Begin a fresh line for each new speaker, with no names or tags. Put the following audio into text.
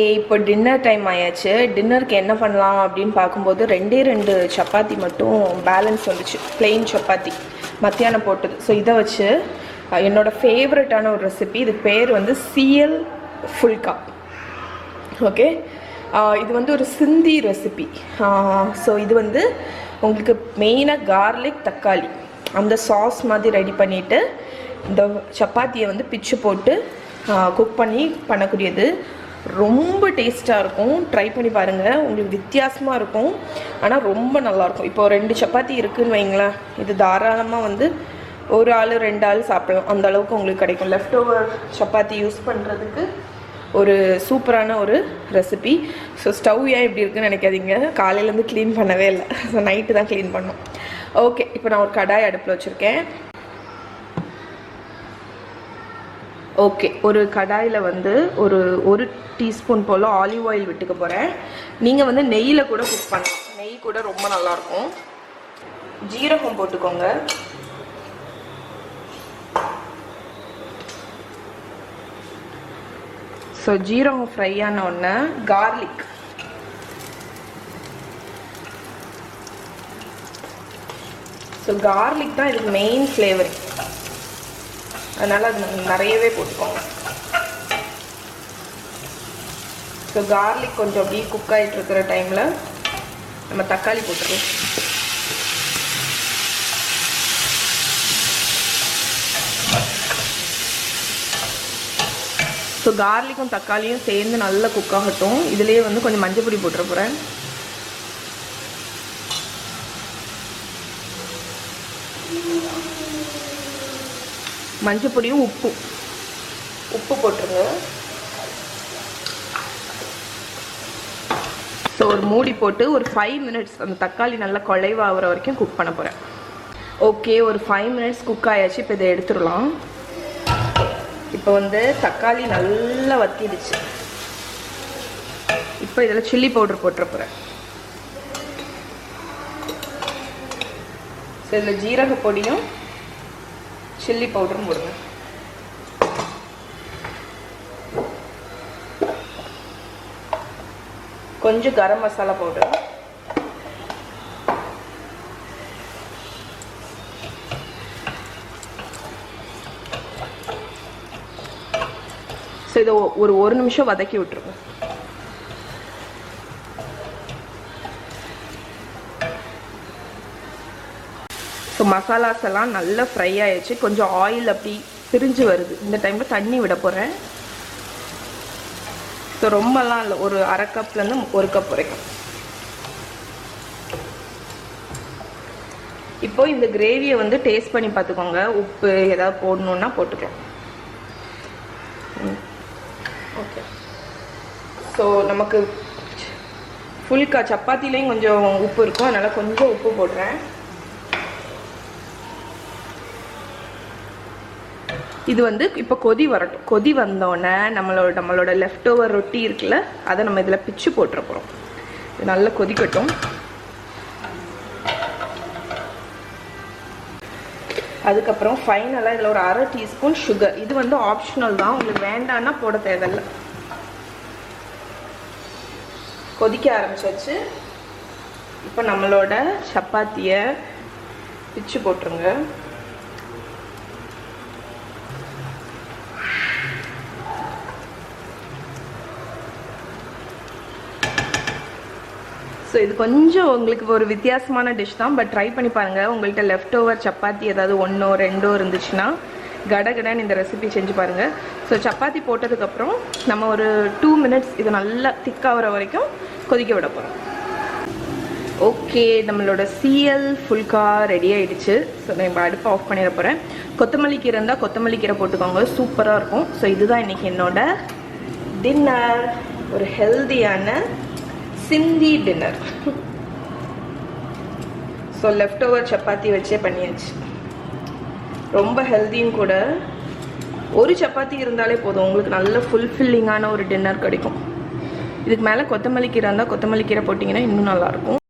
இப்போ dinner time ஆயாச்சு. டின்னருக்கு என்ன பண்ணலாம் அப்படின்னு பார்க்கும்போது 2 சப்பாத்தி மட்டும் பேலன்ஸ் வந்துச்சு, பிளெயின் சப்பாத்தி மத்தியானம் போட்டது. ஸோ இதை வச்சு என்னோடய ஃபேவரட்டான ஒரு ரெசிபி, இது பேர் வந்து சியல் ஃபுல்கா. ஓகே, இது வந்து ஒரு சிந்தி ரெசிபி. ஸோ இது வந்து உங்களுக்கு மெயினாக கார்லிக் தக்காளி அந்த சாஸ் மாதிரி ரெடி பண்ணிவிட்டு இந்த சப்பாத்தியை வந்து பிச்சு போட்டு குக் பண்ணி பண்ணக்கூடியது. ரொம்ப டேஸ்ட்டாக இருக்கும், ட்ரை பண்ணி பாருங்கள், உங்களுக்கு வித்தியாசமாக இருக்கும், ஆனால் ரொம்ப நல்லாயிருக்கும். இப்போது 2 சப்பாத்தி இருக்குதுன்னு வைங்களேன், இது தாராளமாக வந்து ஒரு ஆள் 2 ஆள் சாப்பிடலாம், அந்த அளவுக்கு உங்களுக்கு கிடைக்கும். லெஃப்ட் ஓவர் சப்பாத்தி யூஸ் பண்ணுறதுக்கு ஒரு சூப்பரான ஒரு ரெசிபி. ஸோ ஸ்டவ் ஏன் இப்படி இருக்குன்னு நினைக்காதீங்க, காலையிலேருந்து க்ளீன் பண்ணவே இல்லை, ஸோ நைட்டு தான் க்ளீன் பண்ணோம். ஓகே, இப்போ நான் ஒரு கடாய் அடுப்பில் வச்சுருக்கேன். ஓகே, ஒரு கடாயில் வந்து ஒரு டீஸ்பூன் போல் ஆலிவ் ஆயில் விட்டுக்க போகிறேன். நீங்கள் வந்து நெய்யில் கூட குக் பண்ணலாம், நெய் கூட ரொம்ப நல்லாயிருக்கும். ஜீரகம் போட்டுக்கோங்க. ஸோ ஜீரகம் ஃப்ரை ஆன உடனே கார்லிக், ஸோ கார்லிக் தான் இதுக்கு மெயின் ஃப்ளேவர், அதனால் அது நிறையவே போட்டுக்கோங்க. ஸோ கார்லிக் கொஞ்சம் அப்படியே குக் ஆகிட்டு இருக்கிற டைமில் நம்ம தக்காளி போட்டுருவோம். ஸோ கார்லிக்கும் தக்காளியும் சேர்ந்து நல்லா குக் ஆகட்டும். இதுலேயே வந்து கொஞ்சம் மஞ்சள் பொடி போட்டுற போகிறேன். மஞ்சள் பொடியும் உப்பு போட்டுருங்க. ஸோ ஒரு மூடி போட்டு ஒரு 5 மினிட்ஸ் அந்த தக்காளி நல்லா குழைவாகிற வரைக்கும் குக் பண்ண போகிறேன். ஓகே, ஒரு 5 மினிட்ஸ் குக் ஆயாச்சு. இப்போ இதை எடுத்துடலாம். இப்போ வந்து தக்காளி நல்லா வத்திடுச்சு. இப்போ இதில் சில்லி பவுடர் போட்டுற போகிறேன். ஸோ இதில் ஜீரக பொடியும் சில்லி பவுடரும் போடுங்க. கொஞ்சம் கரம் மசாலா பவுடர், ஸோ இதை ஒரு நிமிஷம் வதக்கி விட்டுருங்க. ஸோ மசாலாஸ் எல்லாம் நல்லா ஃப்ரை ஆயிடுச்சு. கொஞ்சம் ஆயில் அப்படி பிரிஞ்சு வருது. இந்த டைமில் தண்ணி விட போகிறேன். ஸோ ரொம்பலாம் இல்லை, ஒரு அரை கப்லேருந்து 1 கப் வரைக்கும். இப்போ இந்த கிரேவியை வந்து டேஸ்ட் பண்ணி பார்த்துக்கோங்க, உப்பு ஏதாவது போடணுன்னா போட்டுக்கலாம். ஓகே, ஸோ நமக்கு ஃபுல்கா சப்பாத்திலையும் கொஞ்சம் உப்பு இருக்கும், அதனால் கொஞ்சம் உப்பு போடுறேன். இது வந்து இப்போ கொதி வரட்டும். கொதி வந்தோடனே நம்மளோட லெஃப்ட் ஓவர் ரொட்டி இருக்குல்ல, அதை நம்ம இதில் பிச்சு போட்டுற போகிறோம். இது நல்லா கொதிக்கட்டும். அதுக்கப்புறம் ஃபைனலாக இதில் ஒரு அரை டீஸ்பூன் சுகர். இது வந்து ஆப்ஷனல் தான், உங்களுக்கு வேண்டான்னா போட தேவையில்லை. கொதிக்க ஆரம்பிச்சாச்சு. இப்போ நம்மளோட சப்பாத்தியை பிச்சு போட்டுருங்க. ஸோ இது கொஞ்சம் உங்களுக்கு ஒரு வித்தியாசமான டிஷ் தான், பட் ட்ரை பண்ணி பாருங்கள். உங்கள்கிட்ட லெஃப்ட் ஓவர் சப்பாத்தி ஏதாவது 1 or 2 இருந்துச்சுன்னா கடகடன்னு இந்த ரெசிபி செஞ்சு பாருங்கள். ஸோ சப்பாத்தி போட்டதுக்கப்புறம் நம்ம ஒரு 2 மினிட்ஸ் இது நல்லா திக்காகிற வரைக்கும் கொதிக்க விட போகிறோம். ஓகே, நம்மளோட சியல் ஃபுல்கா ரெடி ஆகிடுச்சு. ஸோ நான் இப்போ அடுப்பை ஆஃப் பண்ணிட போகிறேன். கொத்தமல்லி கீரை இருந்தால் கொத்தமல்லி கீரை போட்டுக்கோங்க, சூப்பராக இருக்கும். ஸோ இதுதான் இன்றைக்கி என்னோட டின்னர், ஒரு ஹெல்தியான சிந்தி dinner. So left over chapati வச்சே பண்ணியாச்சு. ரொம்ப ஹெல்தியும் கூட. ஒரு சப்பாத்தி இருந்தாலே போதும், உங்களுக்கு நல்ல ஃபுல்ஃபில்லிங்கான ஒரு டின்னர் கிடைக்கும். இதுக்கு மேலே கொத்தமல்லி கீரை இருந்தால் கொத்தமல்லி கீரை போட்டிங்கன்னா இன்னும் நல்லாயிருக்கும்.